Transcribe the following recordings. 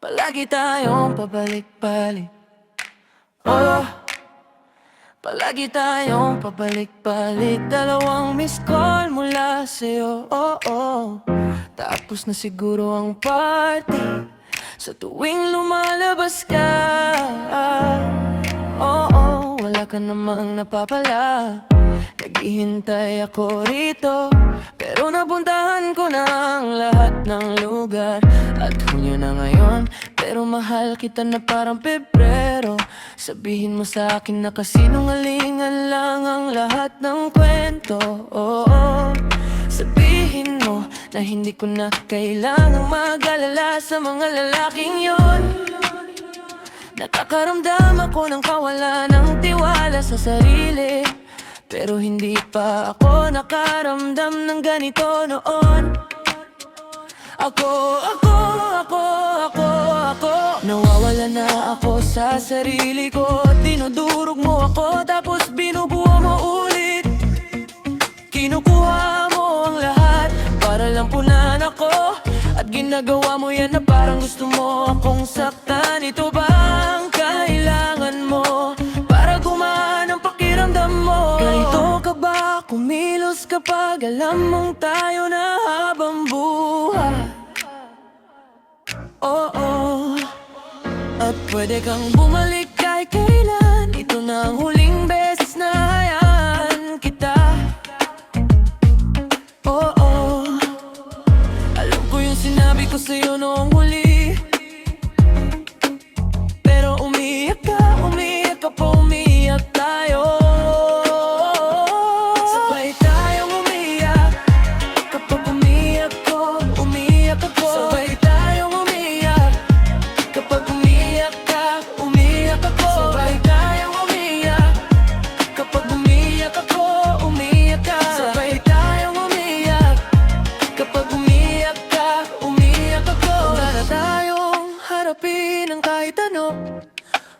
Palagi tayong pabalik-balik. Oh, palagi tayong pabalik-balik. Dalawang miss call mula sa'yo. Oh, oh. Tapos na siguro ang party sa tuwing lumalabas ka. Oh, oh, wala ka namang napapala. Naghihintay ako rito, pero napuntahan ko na ang lahat ng lugar. At Hunyo na ngayon, pero mahal kita na parang Pebrero. Sabihin mo sa akin na kasinungalingan lang ang lahat ng kwento. Oh, oh. Sabihin mo na hindi ko na kailangang mag-alala sa mga lalaking yon. Nakakaramdam ako ng kawalan ng tiwala sa sarili, pero hindi pa ako nakaramdam ng ganito noon. Ako nawawala na ako sa sarili ko. Dinudurog mo ako, tapos binubuo mo ulit. Kinukuha mo ang lahat para lang punan ako, at ginagawa mo yan na parang gusto mo akong saktan. Ito ba ang kailangan mo para gumaan ang pakiramdam mo? Ganito ka ba kumilos kapag alam mong tayo na habang buhay? Oh, oh. At pwede kang bumalik kahit kailan. Ito na ang huling beses na hayaan kita. Oh, oh. Alam ko yung sinabi ko sa'yo noong huli, pero umiyak ka pa, umiyak tayo. Sabay tayong umiyak kapag umiyak ko, umiyak ako. Sabay tayong umiyak kapag umiyak ka, umiyak ako. Sabay tayong umiyak kapag umiyak ako, umiyak ka. Sabay tayong umiyak kapag umiyak ka, umiyak ako. Handa na tayong harapin ang kahit ano.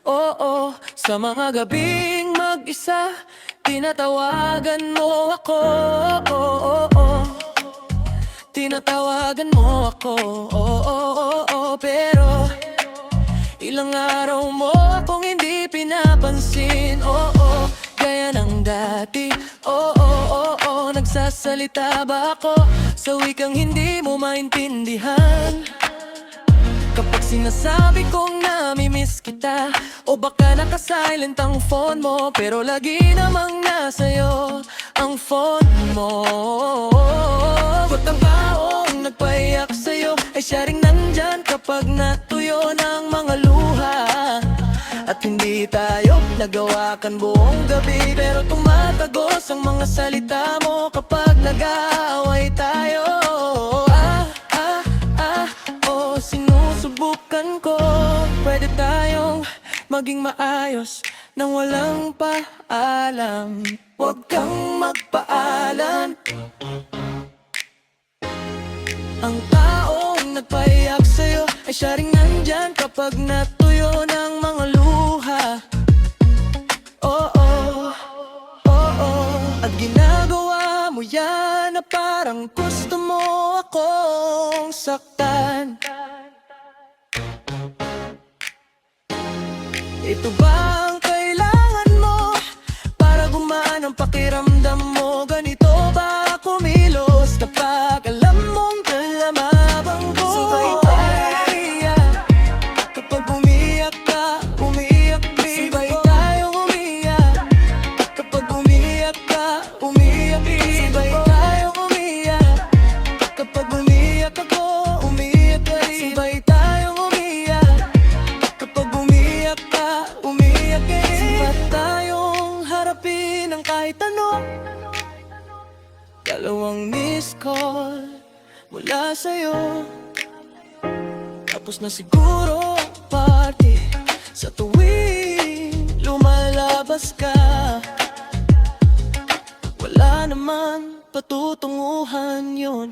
Oh, oh. Sa mga gabing mag-isa, tinatawagan mo ako. Oh, oh, oh. Tinatawagan mo ako. Oh, oh, oh, oh. Pero ilang araw mo akong hindi pinapansin. Oh, oh. Gaya ng dati. Oh, oh, oh, oh. Nagsasalita ba ako sa wikang hindi mo maintindihan? Kapag sinasabi kong namimiss kita, o baka nakasilent ang phone mo, pero lagi namang nasa'yo ang phone mo. Ba't ang taong nagpaiyak sa'yo ay siya ring nandyan kapag natuyo ng mga luha? At hindi tayo nagawakan buong gabi, pero tumatagos ang mga salita mo kapag nag-aaway tayo. Sinusubukan ko, pwede tayong maging maayos nang walang paalam. Huwag kang magpaalam. Ang taong nagpaiyak sa'yo ay siya ring nandyan kapag natuyo ng mga luha. Oh, oh, oh, oh. At ginagawa mo yan na parang gusto mo akong saktan. Ito ba ang kailangan mo para gumaan ang pakiramdam mo? Ganito ba kumilos kapag alam mong kalamabang ko? Sabay tayo umiyak kapag umiyak ka, umiyak din. Sabay tayong umiyak kapag umiyak ka, umiyak din. Sabay tayong umiyak kapag umiyak ako, umiyak ka rin. Sabay tayong umiyak kapag umiyak ka, umiyak ka rin. Sapat tayong harapin ang kahit ano. Dalawang missed call mula sa'yo, tapos na siguro ang party sa tuwing lumalabas ka. Wala naman patutunguhan yun.